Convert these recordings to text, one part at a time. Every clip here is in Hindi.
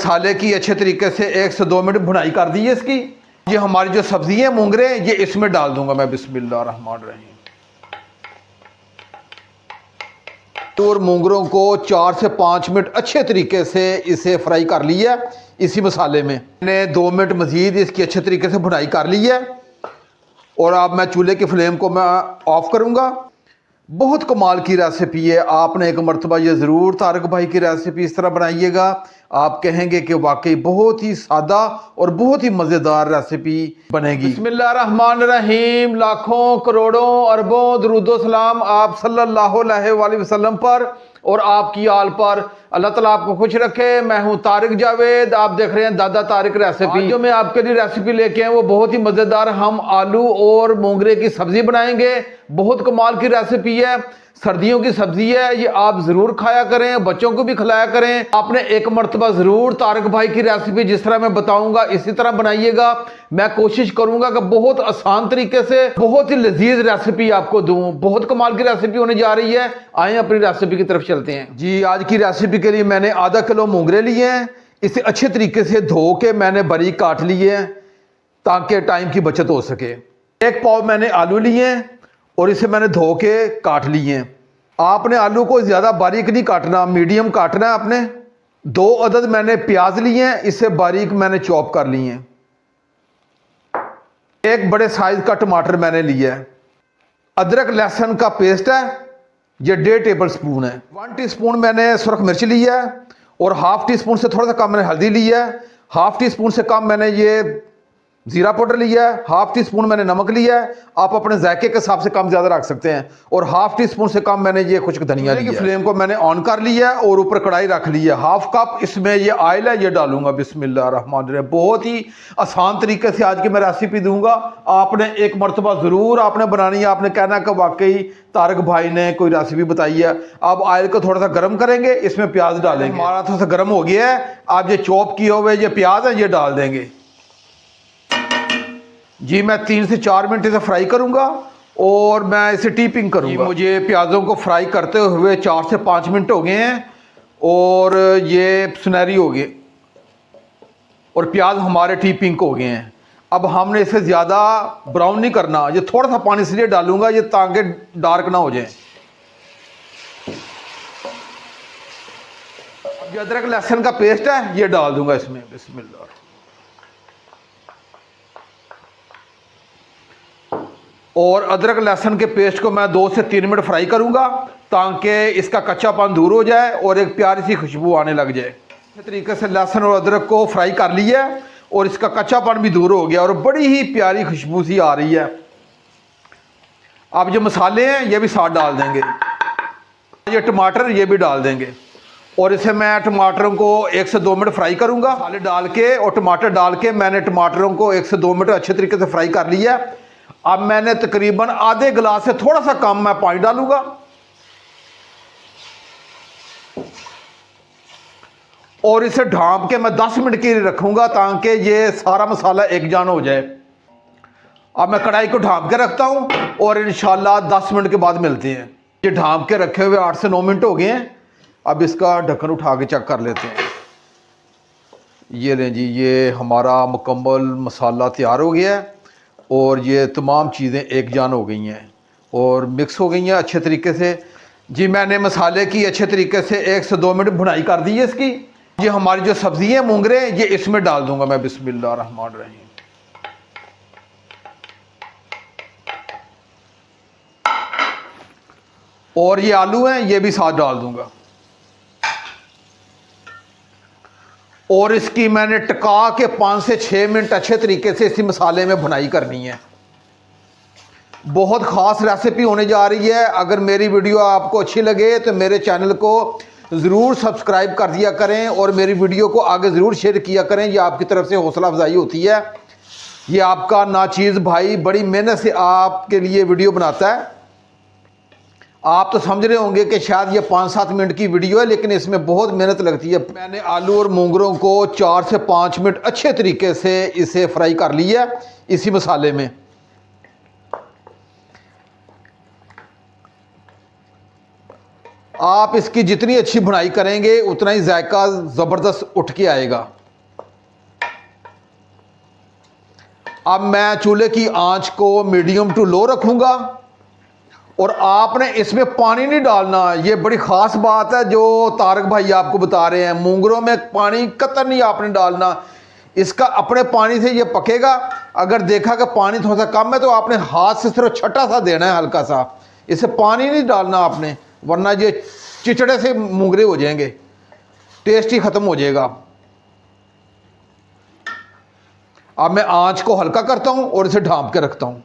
मसाले की अच्छे तरीके से 1 से 2 मिनट भुनाई कर दी है इसकी। ये हमारी जो सब्जी है मूंगरे, ये इसमें डाल दूंगा मैं। बिस्मिल्लाहिर्रहमानिर्रहीम। और मूंगरों को 4 से 5 मिनट अच्छे तरीके से इसे फ्राई कर लिया इसी मसाले में। मैंने 2 मिनट मज़ीद इसकी अच्छे तरीके से भुनाई कर ली है और अब मैं चूल्हे की फ्लेम को मैं ऑफ़ करूँगा। बहुत कमाल की रेसिपी है, आपने एक मरतबा ये ज़रूर तारिक भाई की रेसिपी इस तरह बनाइएगा। आप कहेंगे कि वाकई बहुत ही सादा और बहुत ही मज़ेदार रेसिपी बनेगी। बिस्मिल्लाहिर्रहमानिर्रहीम। लाखों करोड़ों अरबों दरूदो सलाम आप सल्लल्लाहु अलैहि वसल्लम पर और आपकी आल पर। अल्लाह ताला आपको खुश रखे। मैं हूं तारिक जावेद, आप देख रहे हैं दादा तारिक रेसिपी। जो मैं आपके लिए रेसिपी लेके आए वो बहुत ही मज़ेदार, हम आलू और मोंगरे की सब्ज़ी बनाएंगे। बहुत कमाल की रेसिपी है, सर्दियों की सब्जी है, ये आप ज़रूर खाया करें, बच्चों को भी खिलाया करें। आपने एक मरतबा ज़रूर तारिक भाई की रेसिपी जिस तरह मैं बताऊंगा इसी तरह बनाइएगा। मैं कोशिश करूंगा कि बहुत आसान तरीके से बहुत ही लजीज रेसिपी आपको दूं। बहुत कमाल की रेसिपी होने जा रही है। आए अपनी रेसिपी की तरफ चलते हैं जी। आज की रेसिपी के लिए मैंने आधा किलो मोंगरे लिए हैं। इसे अच्छे तरीके से धो के मैंने बारीक काट लिए हैं ताकि टाइम की बचत हो सके। 1 पाव मैंने आलू लिए हैं और इसे मैंने धो के काट लिए हैं। आपने आलू को ज़्यादा बारीक नहीं काटना, मीडियम काटना है आपने। 2 अदद मैंने प्याज लिए हैं, इसे बारीक मैंने चॉप कर लिए हैं। 1 बड़े साइज का टमाटर मैंने लिया है। अदरक लहसुन का पेस्ट है, ये 1.5 टेबल स्पून है। 1 टीस्पून मैंने सुरख मिर्च लिया है और हाफ टी स्पून से थोड़ा सा कम मैंने हल्दी लिया है। हाफ टी स्पून से कम मैंने ये जीरा पाउडर लिया है। हाफ टी स्पून मैंने नमक लिया है, आप अपने जायके के हिसाब से कम ज़्यादा रख सकते हैं। और हाफ टी स्पून से कम मैंने ये खुश्क धनिया लिया है। फ्लेम को मैंने ऑन कर लिया है और ऊपर कढ़ाई रख ली है। हाफ कप इसमें ये ऑयल है, ये डालूंगा। बिस्मिल्लाहिर्रहमानिर्रहीम। बहुत ही आसान तरीके से आज की मैं रेसिपी दूंगा। आपने एक मरतबा ज़रूर आपने बनानी है। आपने कहना कि वाकई तारिक भाई ने कोई रेसिपी बताई है। अब ऑयल को थोड़ा सा गर्म करेंगे, इसमें प्याज डालेंगे। हमारा थोड़ा सा गर्म हो गया है, आप ये चॉप किए हुए ये प्याज है ये डाल देंगे जी। मैं 3 से 4 मिनट इसे फ्राई करूंगा और मैं इसे टीपिंग करूंगा। मुझे प्याज़ों को फ्राई करते हुए 4 से 5 मिनट हो गए हैं और ये सुनहरी हो गए और प्याज हमारे टीपिंग हो गए हैं। अब हमने इसे ज़्यादा ब्राउन नहीं करना, ये थोड़ा सा पानी इसलिए डालूंगा ये ताकि डार्क ना हो जाए। अब ये अदरक लहसुन का पेस्ट है ये डाल दूंगा इसमें। बिस्मिल्लाह। और अदरक लहसुन के पेस्ट को मैं 2 से 3 मिनट फ्राई करूंगा ताकि इसका कच्चापन दूर हो जाए और एक प्यारी सी खुशबू आने लग जाए। इस तरीके से लहसुन और अदरक को फ्राई कर लिया और इसका कच्चापन भी दूर हो गया और बड़ी ही प्यारी खुशबू सी आ रही है। अब जो मसाले हैं ये भी साथ डाल देंगे, ये टमाटर ये भी डाल देंगे और इसे मैं टमाटरों को 1 से 2 मिनट फ्राई करूंगा। मसाले डाल के और टमाटर डाल के मैंने टमाटरों को 1 से 2 मिनट अच्छे तरीके से फ्राई कर लिया। अब मैंने तकरीबन आधे गिलास से थोड़ा सा कम मैं पानी डालूंगा और इसे ढांप के मैं 10 मिनट के लिए रखूंगा ताकि ये सारा मसाला एक जान हो जाए। अब मैं कढ़ाई को ढांप के रखता हूं और इंशाल्लाह 10 मिनट के बाद मिलते हैं। ये ढांप के रखे हुए 8 से 9 मिनट हो गए हैं। अब इसका ढक्कन उठा के चेक कर लेते हैं। ये लें जी, ये हमारा मुकम्मल मसाला तैयार हो गया है और ये तमाम चीज़ें एक जान हो गई हैं और मिक्स हो गई हैं अच्छे तरीके से जी। मैंने मसाले की अच्छे तरीके से 1 से 2 मिनट भुनाई कर दी है इसकी। ये हमारी जो सब्ज़ी है मूंगरे ये इसमें डाल दूंगा मैं। बिस्मिल्लाहिर्रहमानिर्रहीम। और ये आलू हैं ये भी साथ डाल दूंगा और इसकी मैंने टका के 5 से 6 मिनट अच्छे तरीके से इसी मसाले में भुनाई करनी है। बहुत ख़ास रेसिपी होने जा रही है। अगर मेरी वीडियो आपको अच्छी लगे तो मेरे चैनल को ज़रूर सब्सक्राइब कर दिया करें और मेरी वीडियो को आगे ज़रूर शेयर किया करें। ये आपकी तरफ से हौसला अफजाई होती है। ये आपका नाचीज़ भाई बड़ी मेहनत से आपके लिए वीडियो बनाता है। आप तो समझ रहे होंगे कि शायद ये 5-7 मिनट की वीडियो है लेकिन इसमें बहुत मेहनत लगती है। मैंने आलू और मूंगरों को 4 से 5 मिनट अच्छे तरीके से इसे फ्राई कर लिया इसी मसाले में। आप इसकी जितनी अच्छी भुनाई करेंगे उतना ही जायका ज़बरदस्त उठ के आएगा। अब मैं चूल्हे की आंच को मीडियम टू लो रखूंगा और आपने इसमें पानी नहीं डालना। ये बड़ी ख़ास बात है जो तारक भाई आपको बता रहे हैं। मूंगरों में पानी कतई नहीं आपने डालना। इसका अपने पानी से ये पकेगा। अगर देखा कि पानी थोड़ा सा कम है तो आपने हाथ से सिर्फ छटा सा देना है, हल्का सा। इसे पानी नहीं डालना आपने, वरना ये चिचड़े से मूंगरे हो जाएंगे, टेस्ट ही ख़त्म हो जाएगा। अब मैं आंच को हल्का करता हूं और इसे ढांप के रखता हूं।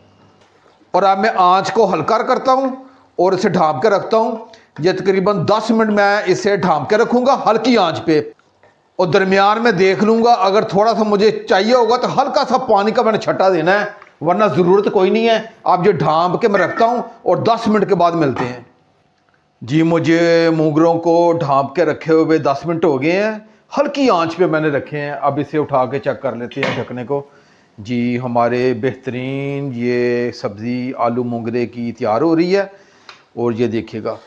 और अब मैं आंच को हल्का करता हूं और इसे ढांप के रखता हूं। ये तकरीबन 10 मिनट मैं इसे ढांप के रखूंगा हल्की आंच पे। और दरमियान में देख लूंगा, अगर थोड़ा सा मुझे चाहिए होगा तो हल्का सा पानी का मैंने छट्टा देना है, वरना ज़रूरत कोई नहीं है। आप जो ढांप के मैं रखता हूं और 10 मिनट के बाद मिलते हैं जी। मुझे मूंगरों को ढांप के रखे हुए 10 मिनट हो गए हैं, हल्की आंच पे मैंने रखे हैं। अब इसे उठा के चेक कर लेते हैं ढकने को जी। हमारे बेहतरीन ये सब्ज़ी आलू मूंगरे की तैयार हो रही है। और ये देखिएगा,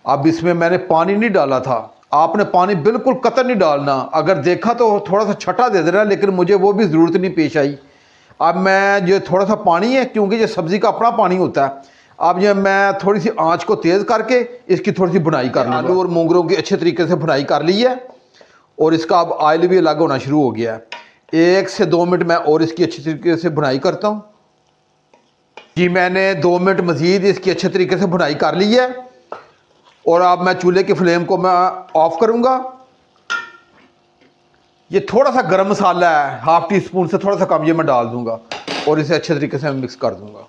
अब इसमें मैंने पानी नहीं डाला था। आपने पानी बिल्कुल कतई नहीं डालना। अगर देखा तो थोड़ा सा छटा दे देना, लेकिन मुझे वो भी ज़रूरत नहीं पेश आई। अब मैं जो थोड़ा सा पानी है, क्योंकि ये सब्ज़ी का अपना पानी होता है, अब ये मैं थोड़ी सी आंच को तेज़ करके इसकी थोड़ी सी भुनाई कर लूँगा। आलू और मूंगरों की अच्छे तरीके से भुनाई कर ली है और इसका अब ऑयल भी अलग होना शुरू हो गया है। 1 से 2 मिनट मैं और इसकी अच्छी तरीके से भुनाई करता हूँ जी। मैंने 2 मिनट मज़ीद इसकी अच्छे तरीके से भुनाई कर ली है और अब मैं चूल्हे की फ्लेम को मैं ऑफ करूँगा। ये थोड़ा सा गरम मसाला है, ½ टी स्पून से थोड़ा सा कम ये मैं डाल दूँगा और इसे अच्छे तरीके से मिक्स कर दूँगा।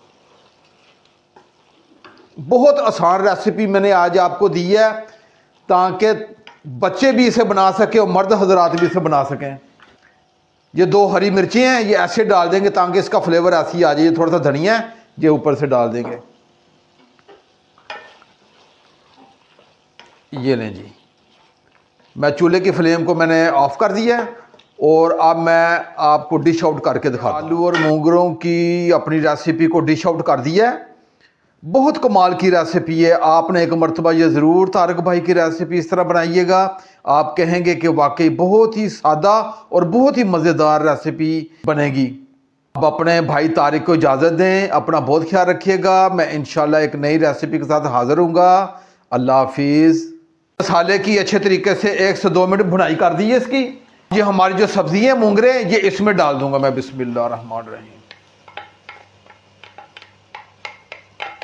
बहुत आसान रेसिपी मैंने आज आपको दी है ताकि बच्चे भी इसे बना सकें और मर्द हजरात भी इसे बना सकें। ये 2 हरी मिर्ची हैं, ये ऐसे डाल देंगे ताकि इसका फ्लेवर ऐसी आ जाए। थोड़ा सा धनिया है, ये ऊपर से डाल देंगे। ये लें जी, मैं चूल्हे की फ्लेम को मैंने ऑफ कर दिया है और अब मैं आपको डिश आउट करके दिखाता हूं। आलू और मूंगरों की अपनी रेसिपी को डिश आउट कर दिया है। बहुत कमाल की रेसिपी है। आपने एक मरतबा ये ज़रूर तारक भाई की रेसिपी इस तरह बनाइएगा, आप कहेंगे कि वाकई बहुत ही सादा और बहुत ही मज़ेदार रेसिपी बनेगी। अब अपने भाई तारिक को इजाज़त दें, अपना बहुत ख्याल रखिएगा। मैं इंशाल्लाह एक नई रेसिपी के साथ हाज़िर हूँगा। अल्लाह हाफिज़। मसाले की अच्छे तरीके से 1 से 2 मिनट भुनाई कर दी है इसकी। ये हमारी जो सब्ज़ी है मूंगरे, ये इसमें डाल दूँगा मैं। बिस्मिल्लाह रहमान रहीम।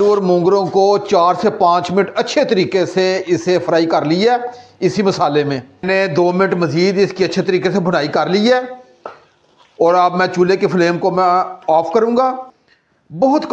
और मूंगरों को 4 से 5 मिनट अच्छे तरीके से इसे फ्राई कर लिया है इसी मसाले में। मैंने 2 मिनट मज़ीद इसकी अच्छे तरीके से भुनाई कर ली है और अब मैं चूल्हे की फ्लेम को मैं ऑफ करूँगा। बहुत